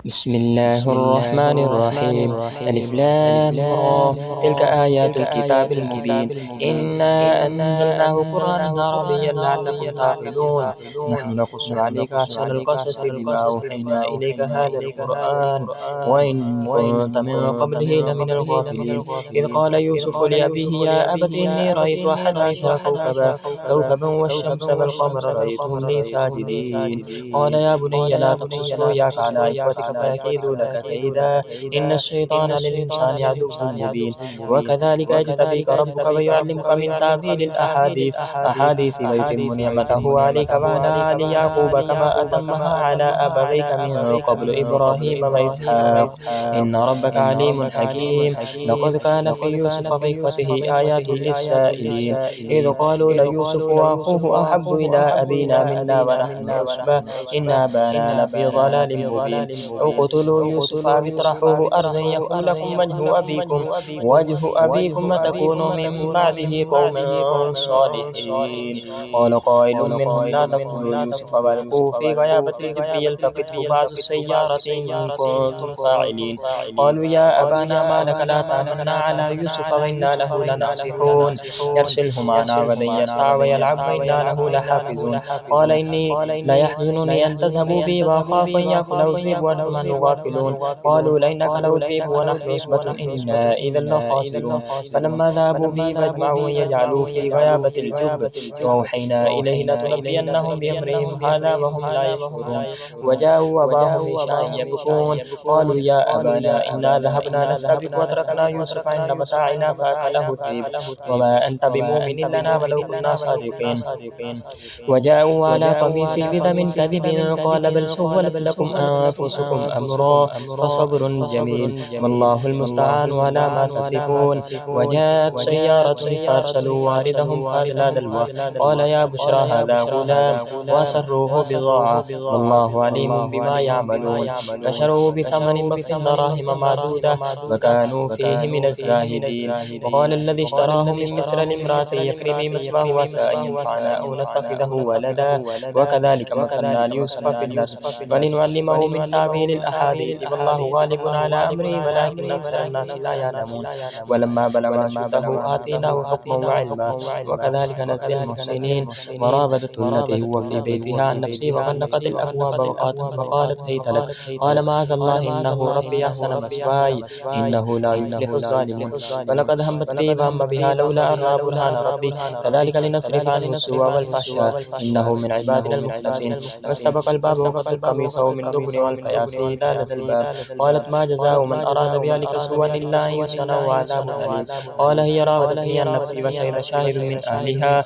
بسم الله الرحمن الرحيم. ألف لام را. تلك آيات الكتاب المبين. إنا أنزلناه قرآنا عربيا لعلكم تعقلون. نحن نقص عليك أحسن القصص بما أوحينا إليك هذا القرآن وإن كنت من قبله لمن الغافلين. إذ قال يوسف لأبيه يا أبت إني رأيت 11 كوكبا والشمس والقمر رأيتهم لي ساجدين. قال يا بني لا تقصص رؤياك على إخوتك فيكيدوا لك كيدا إن الشيطان للإنسان عدو مبين. وكذلك يجتبيك ربك ويعلمك من تأويل الأحاديث ويتم نعمته عليك وعلى آل يعقوب كما أتمها على أبويك من قبل إبراهيم وإسحاق إن ربك عليم حكيم. لقد كان في يوسف وإخوته آيات للسائلين إذ قالوا ليوسف وأخوه أحب إلى أبينا منا ونحن عصبة إن أبانا لفي ضلال مبين. اقتلوا يوسف أو اطرحوه أرضا يكن لكم وجه أبيكم وتكونوا من بعده قوما صالحين. قال قائل منهم لا تقتلوا يوسف والقوه في غيابة الجب يلتقطه بعض السيارة إن كنتم فاعلين. قالوا يا أبانا ما لك لا تأمنا على يوسف وإنا له لناصحون يرسله معنا غدا يرتع ويلعب وإنا له لحافظون. قال إني ليحزنني أن تذهبوا بي وأخاف أن يأكله الذئب وأنتم عنه غافلون. قالوا لئن أكله الذئب ونحن عصبة إنا إذا لخاسرون. فلما ذهبوا به فأجمعوا أن يجعلوه في غيابة الجب وأوحينا إليه لتنبئنهم بأمرهم هذا وهم لا يشعرون. وجاءوا أباهم عشاء يبكون قالوا يا أبانا إنا ذهبنا نستبق وتركنا يوسف عند متاعنا فأكله الذئب وما أنت بمؤمن لنا ولو كنا صادقين. وجاءوا على قميصه بدم كذب قال بل سولت لكم أنفسكم أمرا فصبر جميل والله المستعان على ما تصفون. وجاءت سيارة فأرسلوا واردهم فأدلى دلوه قال يا بشرى هذا غلام وأسروه بضاعة والله عليم بما يعملون. فشروه بثمن بخس دراهم معدودة وكانوا فيه من الزاهدين. وقال الذي اشتراه من مصر لامرأته يكرمي مثواه عسى أن ينفعنا أو نتخذه ولدا وكذلك مكنا ليوسف في الأرض ولنعلمه من تأويل الأحاديث والله غالب على أمره ولكن أكثر الناس لا يعلمون. ولما بلغ أشده آتيناه حكما وعلما وكذلك نجزي المحسنين. وراودته التي هو في بيتها عن نفسه وغلقت الأبواب وقالت فقالت هيت لك قال معاذ الله إنه ربي أحسن مثواي إنه لا يفلح الظالمون. ولقد همت به وهم بها لولا أن رأى برهان ربي كذلك لنصرف عنه السوء والفحشاء إنه من عبادنا المخلصين. واستبق الباب وقد قميصه من دبر والفياسي إلى لدى الباب قالت ما جزاء من أراد بذلك سوءا إلا أن يسجن وعذاب أليم. قال هي راودتني عن نفسي وشهد شاهد من أهلها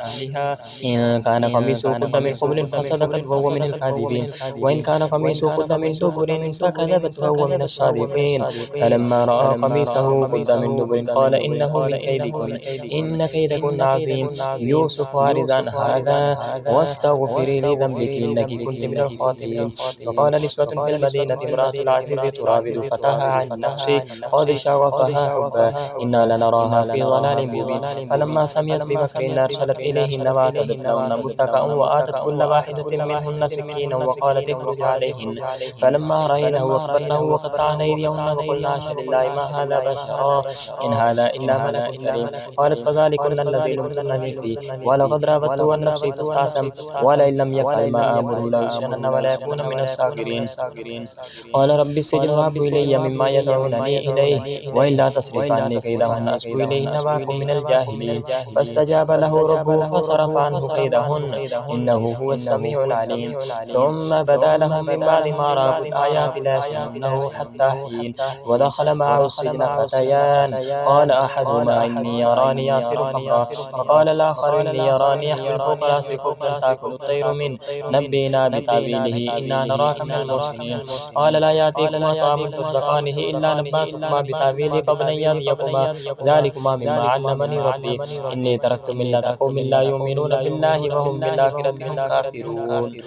إن كان قميصه قد من قبل فصدقت وهو من الكاذبين وإن كان قميصه قد من دبر فكذبت فهو من الصادقين. فلما رأى قميصه قد من دبر قال إنه من كيدكن إن كيدكن عظيم. يوسف أعرض عن هذا واستغفري لذنبك إنك كنت من الخاطئين. وقال نسوة في المدينة امرأة العزيز تراود فتاها عن نفسه قد شغفها حبا إنا لنراها في ضلال مبين. فلما سمعت بمكرهن أرسلت إليهن وأعتدت لهن متكأ وآتت كل واحدة منهن سكينا وقالت اخرج عليهن. فلما رأينه أكبرنه وقطعن أيديهن وقلن حاشا لله ما هذا بشرا إن هذا إلا ملك كريم. قالت فذلكن الذي لمتنني فيه ولقد راودته عن نفسي فاستعصم ولئن لم يفعل ما آمره ليسجنن ولا يكون من الصاغرين. قال رب السجن أحب إلي مما يدعونني إليه وإلا تصرف عني كيدهن أصب إليهن وأكن من الجاهلين. فاستجاب له ربه فصرف عنه كيدهن إنه هو السميع العليم. ثم بدا لهم من بعد ما رأوا الآيات ليسجننه حتى حين. ودخل معه السجن فتيان قال أحدهما إني أراني يعصر خمرا وقال الآخر إني يراني يحمل فوق رأسي خبزا تأكل الطير منه نبئنا بتأويله إنا نراك من المحسنين. قال لا يأتيكما طعام ترزقانه إلا نبأتكما بتأويله قبل أن يأتيكما ذلكما مما علمني ربي إني تركت ملة قوم لا يؤمنون بالله وهم بالآخرة هم كافرون.